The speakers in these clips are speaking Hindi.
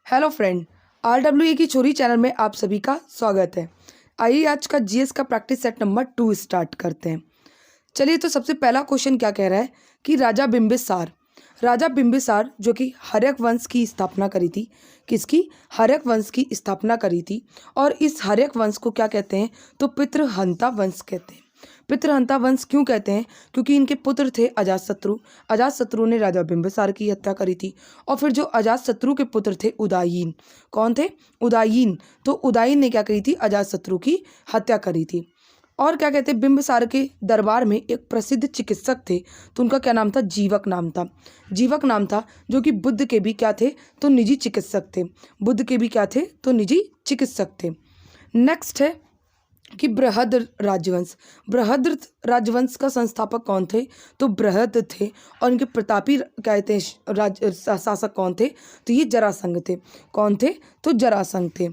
हेलो फ्रेंड, RWE की छोरी चैनल में आप सभी का स्वागत है। आइए आज का जीएस का प्रैक्टिस सेट नंबर 2 स्टार्ट करते हैं। चलिए, तो सबसे पहला क्वेश्चन क्या कह रहा है कि राजा बिंबिसार जो कि हर्यक वंश की स्थापना करी थी, किसकी? हर्यक वंश की स्थापना करी थी। और इस हर्यक वंश को क्या कहते हैं? तो पितृहंता वंश कहते हैं। पितृहंता वंश क्यों कहते हैं? क्योंकि इनके पुत्र थे अजातशत्रु ने राजा बिंबिसार की हत्या करी थी। और फिर जो अजातशत्रु के पुत्र थे उदायीन, कौन थे? उदायीन। तो उदायीन ने क्या करी थी? अजातशत्रु की हत्या करी थी। और क्या कहते हैं, बिंबिसार के दरबार में एक प्रसिद्ध चिकित्सक थे, तो उनका क्या नाम था? जीवक नाम था, जो कि बुद्ध के भी क्या थे? तो निजी चिकित्सक थे। बुद्ध के भी क्या थे? तो निजी चिकित्सक थे। नेक्स्ट है कि बृहद्र राजवंश का संस्थापक कौन थे? तो बृहद थे। और इनके प्रतापी कहते हैं शासक कौन थे? तो ये जरासंध थे। कौन थे? तो जरासंध थे।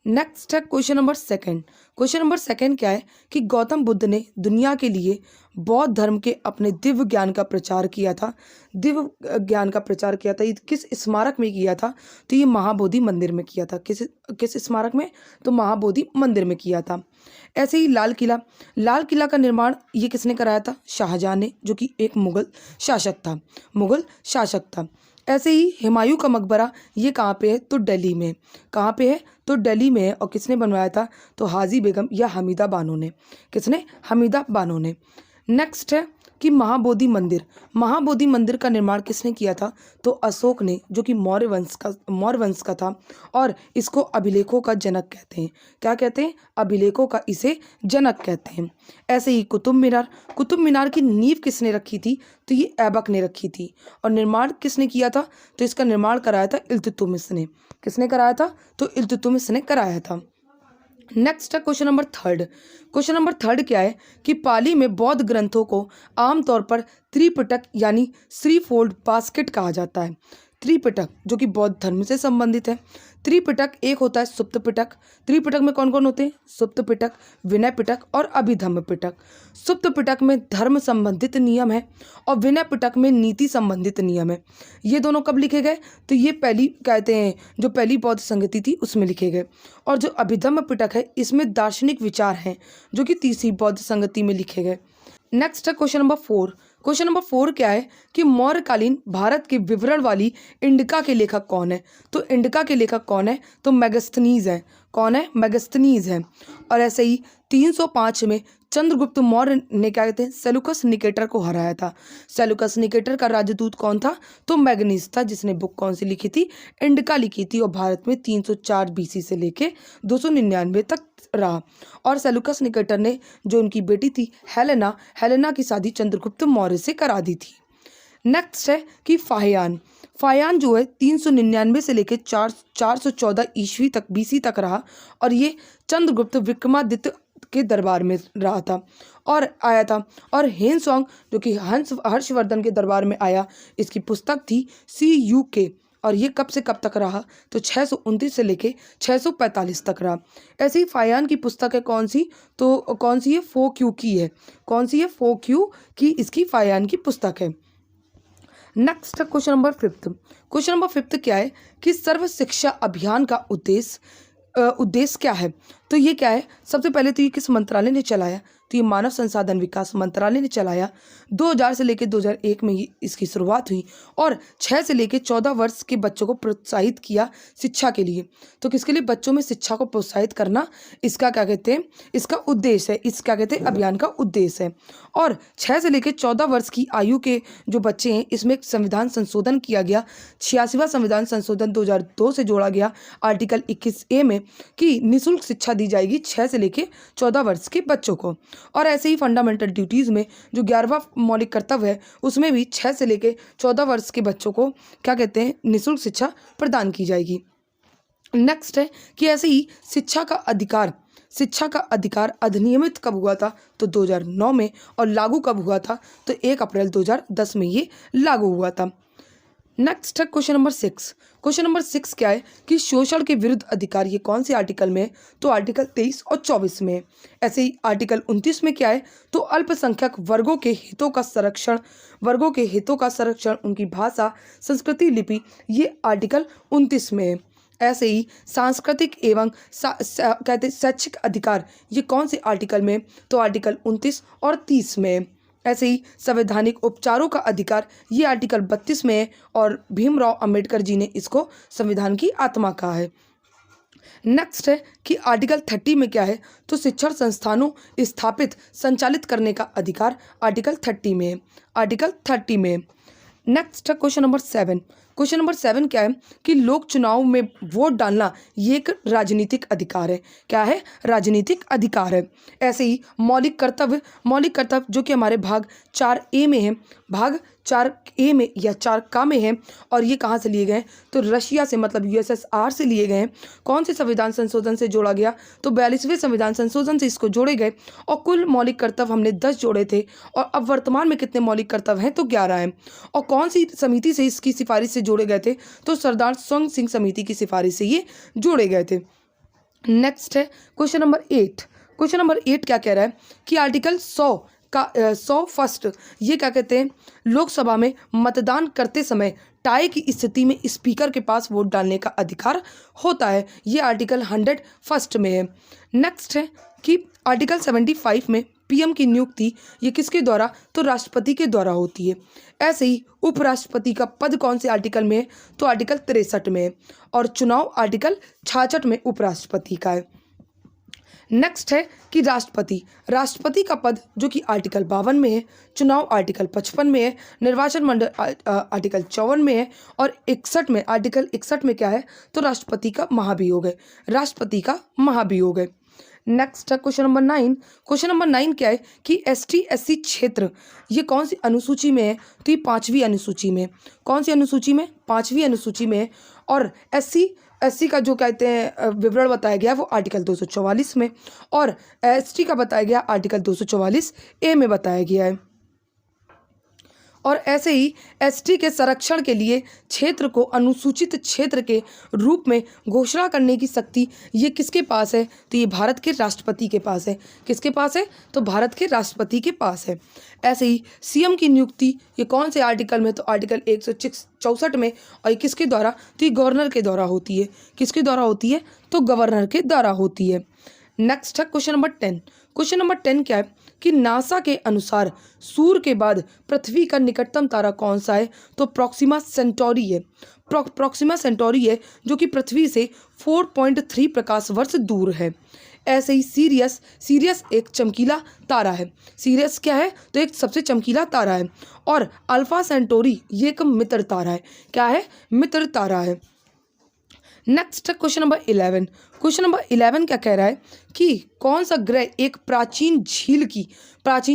नेक्स्ट है क्वेश्चन नंबर सेकंड क्या है कि गौतम बुद्ध ने दुनिया के लिए बौद्ध धर्म के अपने दिव्य ज्ञान का प्रचार किया था। ये किस स्मारक में किया था? तो ये महाबोधि मंदिर में किया था। किस स्मारक में? तो महाबोधि मंदिर में किया था। ऐसे ही लाल किला का निर्माण ये किसने कराया था? शाहजहां ने, जो कि एक मुगल शासक था। ऐसे ही हुमायूं का मकबरा ये कहाँ पे है? तो दिल्ली में। कहाँ पे है? तो दिल्ली में है। और किसने बनवाया था? तो हाजी बेगम या हमीदा बानो ने। किसने? हमीदा बानो ने। नेक्स्ट है कि महाबोधि मंदिर का निर्माण किसने किया था? तो अशोक ने, जो कि मौर्य वंश का था। और इसको अभिलेखों का जनक कहते हैं। क्या कहते हैं? अभिलेखों का इसे जनक कहते हैं। ऐसे ही कुतुब मीनार की नींव किसने रखी थी? तो ये ऐबक ने रखी थी। और निर्माण किसने किया था? तो इसका निर्माण कराया था इल्तुतमिश ने। किसने कराया था? तो इल्तुतमिश ने कराया था। नेक्स्ट है क्वेश्चन नंबर थर्ड क्या है कि पाली में बौद्ध ग्रंथों को आमतौर पर त्रिपिटक यानी थ्री फोल्ड बास्केट कहा जाता है। त्रिपिटक जो कि बौद्ध धर्म से संबंधित है। त्रिपिटक एक होता है सुप्त पिटक। त्रिपिटक में कौन कौन होते हैं? सुप्त पिटक, विनय पिटक और अभिधम्म पिटक। सुप्त पिटक में धर्म संबंधित नियम है और विनय पिटक में नीति संबंधित नियम है। ये दोनों कब लिखे गए? तो ये पहली कहते हैं जो पहली बौद्ध संगति थी उसमें लिखे गए। और जो अभिधम्म पिटक है इसमें दार्शनिक विचार हैं जो कि तीसरी बौद्ध संगति में लिखे गए। नेक्स्ट है क्वेश्चन नंबर 4 क्या है कि मौर्यकालीन भारत के विवरण वाली इंडिका के लेखक कौन है? तो इंडिका के लेखक कौन है? तो मेगास्थनीज है। कौन है? मेगास्थनीज है। और ऐसे ही 305 में चंद्रगुप्त मौर्य ने क्या कहते हैं? सेल्यूकस निकेटर को हराया था। सेल्यूकस निकेटर का राजदूत कौन था? तो मैग्नीज था, जिसने बुक कौन सी लिखी थी? इंडिका लिखी थी। और भारत में 304 BC से लेके 299 तक रहा। और सेल्यूकस निकेटर ने जो उनकी बेटी थी हेलेना की शादी चंद्रगुप्त मौर्य से करा दी थी। नेक्स्ट है कि फाहियान जो है 399 से लेकर 414 ईस्वी तक BC तक रहा। और ये चंद्रगुप्त विक्रमादित्य के दरबार में रहा था और आया था। और हेनसोंग जो कि हर्षवर्धन के दरबार में आया, इसकी पुस्तक थी CUK। और ये कब से कब तक रहा? तो 629 से लेके 645 तक रहा। ऐसे ही फाहियान की पुस्तक है कौन सी? तो कौन सी है? फोक्यू की है। कौन सी है? फोक्यू की इसकी फाहियान की पुस्तक है। नेक्स्ट क्वेश्चन नंबर फिफ्थ क्या है कि सर्व शिक्षा अभियान का उद्देश्य क्या है? तो ये क्या है? सबसे पहले तो ये किस मंत्रालय ने चलाया? तो ये मानव संसाधन विकास मंत्रालय ने चलाया। 2000 से लेकर 2001 में इसकी शुरुआत हुई। और 6 से लेकर 14 वर्ष के बच्चों को प्रोत्साहित किया शिक्षा के लिए। तो किसके लिए? बच्चों में शिक्षा को प्रोत्साहित करना इसका क्या कहते हैं? इसका उद्देश्य है। इस क्या कहते हैं? अभियान का उद्देश्य है। और 6 से लेकर 14 वर्ष की आयु के जो बच्चे हैं इसमें एक संविधान संशोधन किया गया। 86वां संविधान संशोधन 2002 से जोड़ा गया आर्टिकल 21A में कि निःशुल्क शिक्षा दी जाएगी 6 से लेकर 14 वर्ष के बच्चों को। और ऐसे ही फंडामेंटल ड्यूटीज़ में जो 11वां मौलिक कर्तव्य है उसमें भी 6 से लेकर 14 वर्ष के बच्चों को क्या कहते हैं? निःशुल्क शिक्षा प्रदान की जाएगी। नेक्स्ट है कि ऐसे ही शिक्षा का अधिकार अधिनियमित कब हुआ था? तो 2009 में। और लागू कब हुआ था? तो 1 अप्रैल 2010 में ये लागू हुआ था। नेक्स्ट है क्वेश्चन नंबर 6 क्या है कि शोषण के विरुद्ध अधिकार ये कौन से आर्टिकल में है? तो आर्टिकल 23 और 24 में। ऐसे ही आर्टिकल 29 में क्या है? तो अल्पसंख्यक वर्गों के हितों का संरक्षण, उनकी भाषा, संस्कृति, लिपि, ये आर्टिकल 29 में है। ऐसे ही सांस्कृतिक एवं कहते शैक्षिक अधिकार, ये कौन से आर्टिकल में, तो आर्टिकल 29 और 30 में। ऐसे ही संवैधानिक उपचारों का अधिकार, ये आर्टिकल 32 में है और भीमराव अंबेडकर जी ने इसको संविधान की आत्मा कहा है। नेक्स्ट है कि आर्टिकल 30 में क्या है, तो शिक्षण संस्थानों स्थापित संचालित करने का अधिकार आर्टिकल 30 में है, आर्टिकल 30 में। नेक्स्ट है क्वेश्चन नंबर 7। क्वेश्चन नंबर 7 क्या है कि लोक चुनाव में वोट डालना ये एक राजनीतिक अधिकार है। क्या है? राजनीतिक अधिकार है। ऐसे ही मौलिक कर्तव्य जो कि हमारे भाग 4A में है, भाग 4A में या 4 में है, और ये कहाँ से लिए गए हैं, तो रशिया से, मतलब USSR से लिए गए हैं। कौन से संविधान संशोधन से जोड़ा गया, तो 42वें संविधान संशोधन से इसको जोड़े गए, और कुल मौलिक कर्तव्य हमने 10 जोड़े थे, और अब वर्तमान में कितने मौलिक कर्तव्य हैं, तो 11 हैं। और कौन सी समिति से इसकी सिफारिश से जोड़े गए थे, तो सरदार स्वर्ण सिंह समिति की सिफारिश से ये जोड़े गए थे। नेक्स्ट है क्वेश्चन नंबर 8। क्वेश्चन नंबर 8 क्या कह रहा है कि आर्टिकल 100 फर्स्ट, ये क्या कहते हैं, लोकसभा में मतदान करते समय टाई की स्थिति में स्पीकर के पास वोट डालने का अधिकार होता है, ये आर्टिकल 100 फर्स्ट में है। नेक्स्ट है कि आर्टिकल 75 में PM की नियुक्ति ये किसके द्वारा, तो राष्ट्रपति के द्वारा होती है। ऐसे ही उपराष्ट्रपति का पद कौन से आर्टिकल में है, तो आर्टिकल 63 में है, और चुनाव आर्टिकल 66 में उपराष्ट्रपति का है। नेक्स्ट है कि राष्ट्रपति का पद जो कि आर्टिकल 52 में है, चुनाव आर्टिकल 55 में है, निर्वाचन मंडल आर्टिकल 54 में है, और 61 में, आर्टिकल 61 में क्या है, तो राष्ट्रपति का महाभियोग है। नेक्स्ट है क्वेश्चन नंबर 9। क्वेश्चन नंबर 9 क्या है कि ST/SC क्षेत्र ये कौन सी अनुसूची में है, तो ये 5वीं अनुसूची में। कौन सी अनुसूची में? 5वीं अनुसूची में। और SC का जो कहते हैं विवरण बताया गया वो आर्टिकल 244 में, और ST का बताया गया आर्टिकल 244A में बताया गया है। और ऐसे ही ST के संरक्षण के लिए क्षेत्र को अनुसूचित क्षेत्र के रूप में घोषणा करने की शक्ति ये किसके पास है, तो ये भारत के राष्ट्रपति के पास है। किसके पास है, तो भारत के राष्ट्रपति के पास है। ऐसे ही CM की नियुक्ति ये कौन से आर्टिकल में, तो आर्टिकल 164 में, और ये किसके द्वारा, तो ये गवर्नर के द्वारा होती है। किसके द्वारा होती है, तो गवर्नर के द्वारा होती है। नेक्स्ट है क्वेश्चन नंबर 10। क्वेश्चन नंबर 10 क्या है कि नासा के अनुसार सूर्य के बाद पृथ्वी का निकटतम तारा कौन सा है, तो प्रॉक्सिमा सेंटोरी है। प्रॉक्सिमा सेंटोरी है जो कि पृथ्वी से 4.3 प्रकाश वर्ष दूर है। ऐसे ही सीरियस एक चमकीला तारा है। सीरियस क्या है, तो एक सबसे चमकीला तारा है। और अल्फा सेंटोरी ये एक मित्र तारा है। क्या है, मित्र तारा है। नेक्स्ट है क्वेश्चन नंबर 11। क्वेश्चन नंबर 11 क्या कह रहा है कि कौन सा ग्रह एक प्राचीन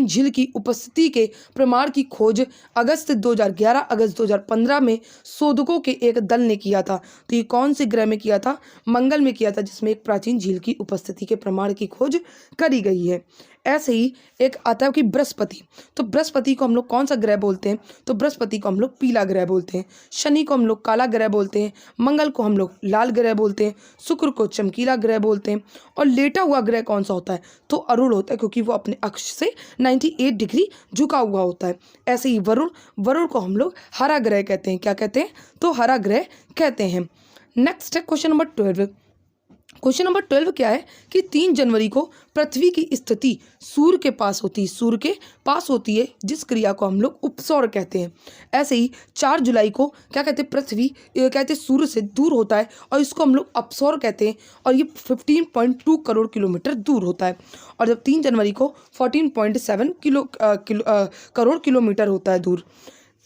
झील की उपस्थिति के प्रमाण की खोज अगस्त 2015 में शोधकों के एक दल ने किया था, तो ये कौन से ग्रह में किया था, मंगल में किया था, जिसमें एक प्राचीन झील की उपस्थिति के प्रमाण की खोज करी गई है। ऐसे ही एक आता है कि बृहस्पति, तो बृहस्पति को हम लोग कौन सा ग्रह बोलते हैं, तो बृहस्पति को हम लोग पीला ग्रह बोलते हैं। शनि को हम लोग काला ग्रह बोलते हैं। मंगल को हम लोग लाल ग्रह बोलते हैं। शुक्र को चमकीला ग्रह बोलते हैं। और लेटा हुआ ग्रह कौन सा होता है, तो अरुण होता है, क्योंकि वो अपने अक्ष से 98 डिग्री झुका हुआ होता है। ऐसे ही वरुण को हम लोग हरा ग्रह कहते हैं। क्या कहते हैं, तो हरा ग्रह कहते हैं। नेक्स्ट है क्वेश्चन नंबर 12। क्वेश्चन नंबर 12 क्या है कि 3 जनवरी को पृथ्वी की स्थिति सूर्य के पास होती है, जिस क्रिया को हम लोग उपसौर कहते हैं। ऐसे ही 4 जुलाई को क्या कहते हैं, पृथ्वी कहते हैं सूर्य से दूर होता है, और इसको हम लोग अपसौर कहते हैं, और ये 15.2 करोड़ किलोमीटर दूर होता है। और जब 3 जनवरी को 14.7 करोड़ किलोमीटर होता है दूर।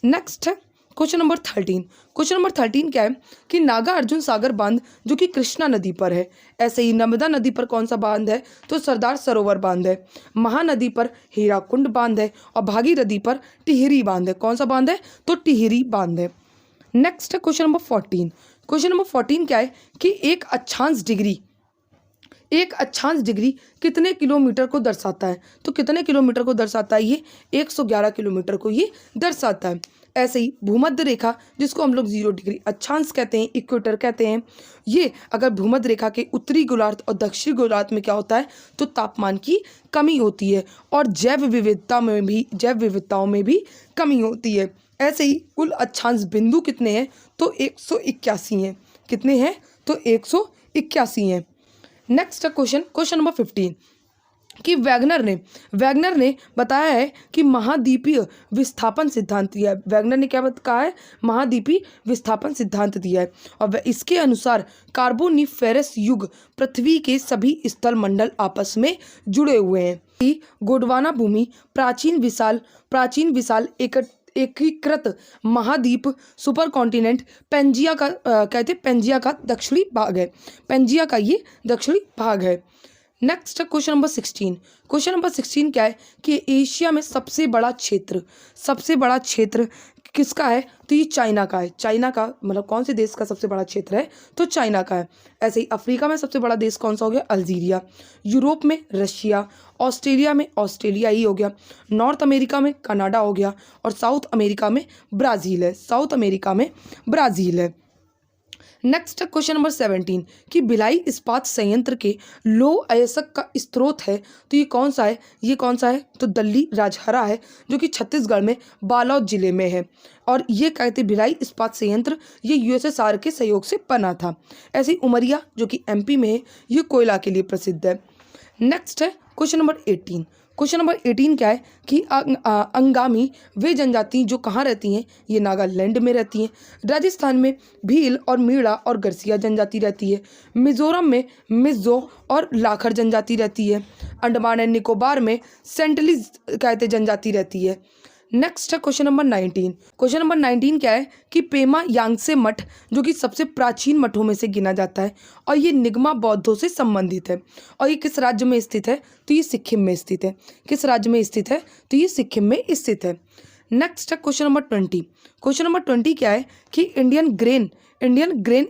नेक्स्ट है क्वेश्चन नंबर 13। क्वेश्चन नंबर 13 क्या है कि नागा अर्जुन सागर बांध जो कि कृष्णा नदी पर है। ऐसे ही नर्मदा नदी पर कौन सा बांध है, तो सरदार सरोवर बांध है। महानदी पर हीराकुंड बांध है, और भागीरथी पर टिहरी बांध है। कौन सा बांध है, तो टिहरी बांध है। नेक्स्ट है क्वेश्चन नंबर 14। क्वेश्चन नंबर 14 क्या है कि एक अक्षांश डिग्री कितने किलोमीटर को दर्शाता है, तो कितने किलोमीटर को दर्शाता है, ये 111 किलोमीटर को ये दर्शाता है। ऐसे ही भूमध्य रेखा जिसको हम लोग 0 डिग्री अक्षांश कहते हैं, इक्वेटर कहते हैं, ये अगर भूमध्य रेखा के उत्तरी गोलार्ध और दक्षिणी गोलार्ध में क्या होता है, तो तापमान की कमी होती है, और जैव विविधताओं में भी कमी होती है। ऐसे ही कुल अक्षांश बिंदु कितने हैं, तो 181 हैं। कितने हैं, तो तो 181 हैं। नेक्स्ट क्वेश्चन, क्वेश्चन नंबर 15 कि वैगनर ने बताया है कि महाद्वीपीय विस्थापन सिद्धांत दिया है। वैगनर ने क्या कहा है? महाद्वीपीय विस्थापन सिद्धांत दिया है और इसके अनुसार कार्बोनिफेरस युग पृथ्वी के सभी स्थल मंडल आपस में जुड़े हुए हैं। गोंडवाना भूमि प्राचीन विशाल एकीकृत महाद्वीप सुपर कॉन्टिनेंट पेंजिया का कहते हैं पेंजिया का दक्षिणी भाग है। पेंजिया का ये दक्षिणी भाग है। Next question number 16। Question number 16 क्या है कि एशिया में सबसे बड़ा क्षेत्र किसका है? तो ये चाइना का है। चाइना का मतलब कौन से देश का सबसे बड़ा क्षेत्र है? तो चाइना का है। ऐसे ही अफ्रीका में सबसे बड़ा देश कौन सा हो गया? अल्जीरिया। यूरोप में रशिया। ऑस्ट्रेलिया में ऑस्ट्रेलिया ही हो गया। नॉर्थ अमेरिका में कनाडा हो गया और साउथ अमेरिका में ब्राज़ील है। नेक्स्ट क्वेश्चन नंबर 17 कि भिलाई इस्पात संयंत्र के लौह अयस्क का स्रोत है तो ये कौन सा है? तो दल्ली राजहरा है जो कि छत्तीसगढ़ में बालोद जिले में है। और ये कहते भिलाई इस्पात संयंत्र ये यूएसएसआर के सहयोग से बना था। ऐसे ही उमरिया जो कि एमपी में है, ये कोयला के लिए प्रसिद्ध है। नेक्स्ट है क्वेश्चन नंबर 18। क्वेश्चन नंबर 18 क्या है कि अंगामी वे जनजाति जो कहाँ रहती हैं? ये नागालैंड में रहती हैं। राजस्थान में भील और मीणा और गरसिया जनजाति रहती है। मिजोरम में मिज़ो और लाखर जनजाति रहती है। अंडमान एंड निकोबार में सेंटलीज कहते जनजाति रहती है। नेक्स्ट है क्वेश्चन नंबर 19। क्वेश्चन नंबर 19 क्या है कि पेमा यांगसे मठ जो कि सबसे प्राचीन मठों में से गिना जाता है और ये निगमा बौद्धों से संबंधित है और ये किस राज्य में स्थित है? तो ये सिक्किम में स्थित है। किस राज्य में स्थित है? तो ये सिक्किम में स्थित है। नेक्स्ट है क्वेश्चन नंबर 20। क्वेश्चन नंबर 20 क्या है कि Indian grain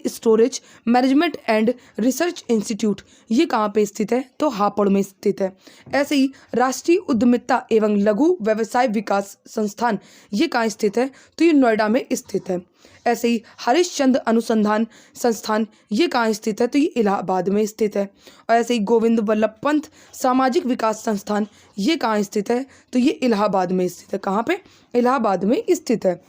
storage management and research institute ये कहाँ पे स्थित है? तो हापुड़ में स्थित है। ऐसे ही राष्ट्रीय उद्यमिता एवं लघु व्यवसाय विकास संस्थान ये कहाँ स्थित है? तो ये नोएडा में स्थित है। ऐसे ही हरिश्चंद्र अनुसंधान संस्थान ये कहाँ स्थित है? तो ये इलाहाबाद में स्थित है। और ऐसे ही गोविंद वल्लभ पंत सामाजिक विकास संस्थान ये कहाँ स्थित है? तो ये इलाहाबाद में स्थित है। कहाँ पे? इलाहाबाद में स्थित है।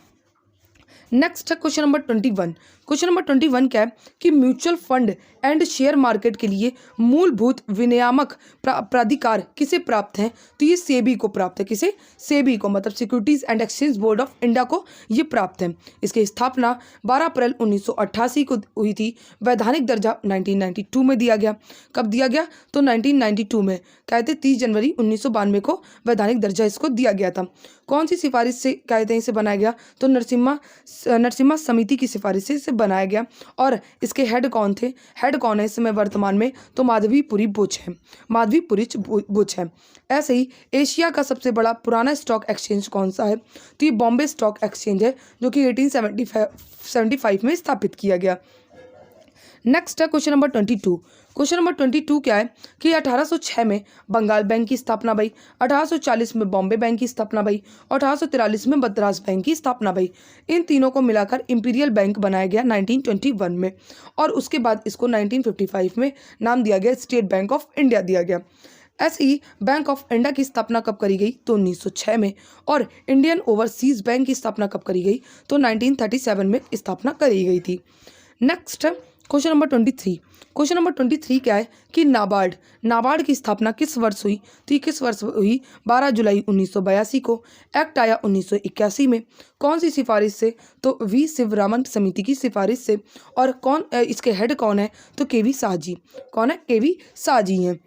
नेक्स्ट है क्वेश्चन नंबर 21। क्वेश्चन नंबर 21 क्या है कि mutual fund and share market के लिए मूलभूत विनियामक प्राधिकार किसे प्राप्त है? तो ये सेबी को प्राप्त है। किसे? सेबी को, मतलब securities and exchange board of India को ये प्राप्त है। इसकी स्थापना 12 अप्रैल 1988 को हुई थी। वैधानिक दर्जा 1992 में दिया गया। कब दिया गया? तो 1992 में कहते 30 जनवरी 1992 को वैधानिक दर्जा इसको दिया गया था। कौन सी सिफारिश से कहते हैं इसे बनाया गया? तो नरसिम्हा समिति की सिफारिश से इसे बनाया गया। और इसके हेड कौन थे? हेड कौन है इसमें वर्तमान में? तो माधवीपुरी बुच है। ऐसे ही एशिया का सबसे बड़ा पुराना स्टॉक एक्सचेंज कौन सा है? तो ये बॉम्बे स्टॉक एक्सचेंज है जो कि 1875 में स्थापित किया गया। नेक्स्ट है क्वेश्चन नंबर 22। क्वेश्चन नंबर 22 क्या है कि 1806 में बंगाल बैंक की स्थापना भई, 1840 में बॉम्बे बैंक की स्थापना भई और 1843 में मद्रास बैंक की स्थापना भई। इन तीनों को मिलाकर इंपीरियल बैंक बनाया गया 1921 में और उसके बाद इसको 1955 में नाम दिया गया स्टेट बैंक ऑफ इंडिया दिया गया। ऐसे ही बैंक ऑफ इंडिया की स्थापना कब करी गई? तो 1906 में। और इंडियन ओवरसीज बैंक की स्थापना कब करी गई? तो 1937 में स्थापना करी गई थी। Next question number 23। Question number 23 क्या है कि नाबार्ड की स्थापना किस वर्ष हुई? तो ये किस वर्ष हुई? 12 जुलाई 1982 को। एक्ट आया 1981 में। कौन सी सिफारिश से? तो वी शिवरामन समिति की सिफारिश से। और इसके हेड कौन है? तो केवी शाह जी। कौन है? केवी शाह जी हैं।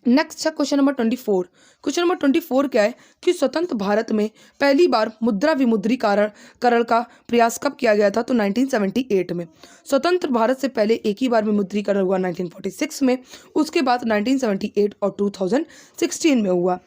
नेक्स्ट है क्वेश्चन नंबर 24। क्वेश्चन नंबर 24 क्या है कि स्वतंत्र भारत में पहली बार मुद्रा विमुद्रीकरण का प्रयास कब किया गया था? तो 1978 में। स्वतंत्र भारत से पहले एक ही बार विमुद्रीकरण हुआ 1946 में, उसके बाद 1978 और 2016 में हुआ।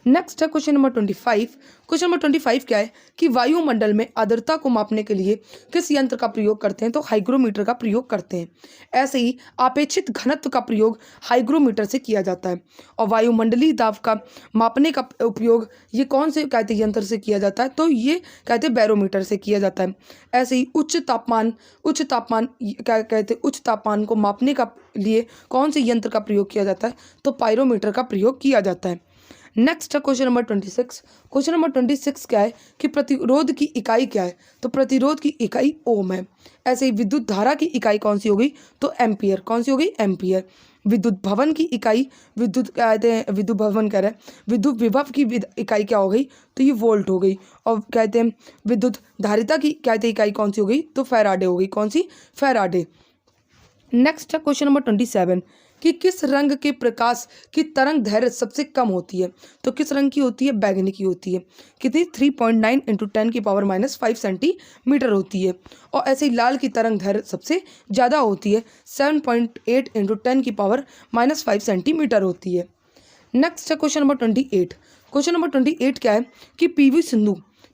नेक्स्ट है क्वेश्चन नंबर 25। क्वेश्चन नंबर 25 क्या है कि वायुमंडल में आर्द्रता को मापने के लिए किस यंत्र का प्रयोग करते हैं? तो हाइग्रोमीटर का प्रयोग करते हैं। ऐसे ही आपेक्षित घनत्व का प्रयोग हाइग्रोमीटर से किया जाता है। और वायुमंडलीय दाब का मापने का उपयोग ये कौन से कहते यंत्र से किया जाता है? तो ये कहते बैरोमीटर से किया जाता है। ऐसे ही उच्च तापमान क्या कहते उच्च तापमान को मापने का लिए कौन से यंत्र का प्रयोग किया जाता है? तो पायरोमीटर का प्रयोग किया जाता है। नेक्स्ट है क्वेश्चन नंबर 26। क्वेश्चन नंबर 26 क्या है कि प्रतिरोध की इकाई क्या है? तो प्रतिरोध की इकाई ओम है। ऐसे ही विद्युत धारा की इकाई कौन सी हो गई? तो एम्पियर। कौन सी हो गई? एम्पियर। विद्युत भवन की इकाई, विद्युत क्या कहते हैं, विद्युत भवन कह रहे हैं, विद्युत विभव की इकाई क्या हो गई? तो ये वोल्ट हो गई। और कहते हैं विद्युत धारिता की क्या कहते हैं इकाई कौन सी हो गई? तो फैराडे हो गई। कौन सी? फैराडे। नेक्स्ट है क्वेश्चन नंबर 27 कि किस रंग के प्रकाश की तरंग दैर्घ्य सबसे कम होती है? तो किस रंग की होती है? बैगनी की होती है। कितनी? 3.9 × 10⁻⁻5 सेंटीमीटर होती है। और ऐसे ही लाल की तरंग दैर्घ्य सबसे ज़्यादा होती है, 7.8 × 10⁻5 सेंटीमीटर होती है। नेक्स्ट है क्वेश्चन नंबर 28। क्वेश्चन नंबर 28 क्या है कि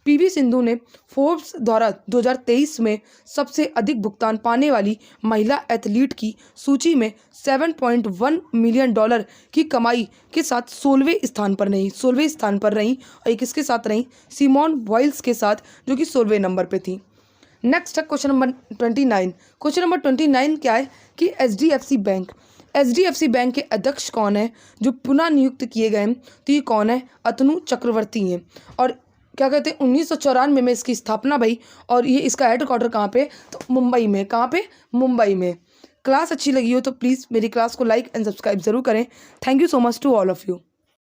पीवी सिंधु ने फोर्ब्स द्वारा 2023 में सबसे अधिक भुगतान पाने वाली महिला एथलीट की सूची में $7.1 मिलियन की कमाई के साथ 16वें स्थान पर रहीं। और ये किसके साथ रहीं? सिमोन बाइल्स के साथ, जो कि 16वें नंबर पे थी। नेक्स्ट है क्वेश्चन नंबर 29। क्वेश्चन नंबर 29 क्या है कि एचडीएफसी बैंक के अध्यक्ष कौन है जो पुनः नियुक्त किए गए हैं? तो ये कौन है? अतनु चक्रवर्ती हैं। और क्या कहते हैं 1994 में इसकी स्थापना भई। और ये इसका हेडक्वार्टर कहाँ पे? तो मुंबई में। कहाँ पे? मुंबई में। क्लास अच्छी लगी हो तो प्लीज़ मेरी क्लास को लाइक एंड सब्सक्राइब ज़रूर करें। Thank you so much to all of you.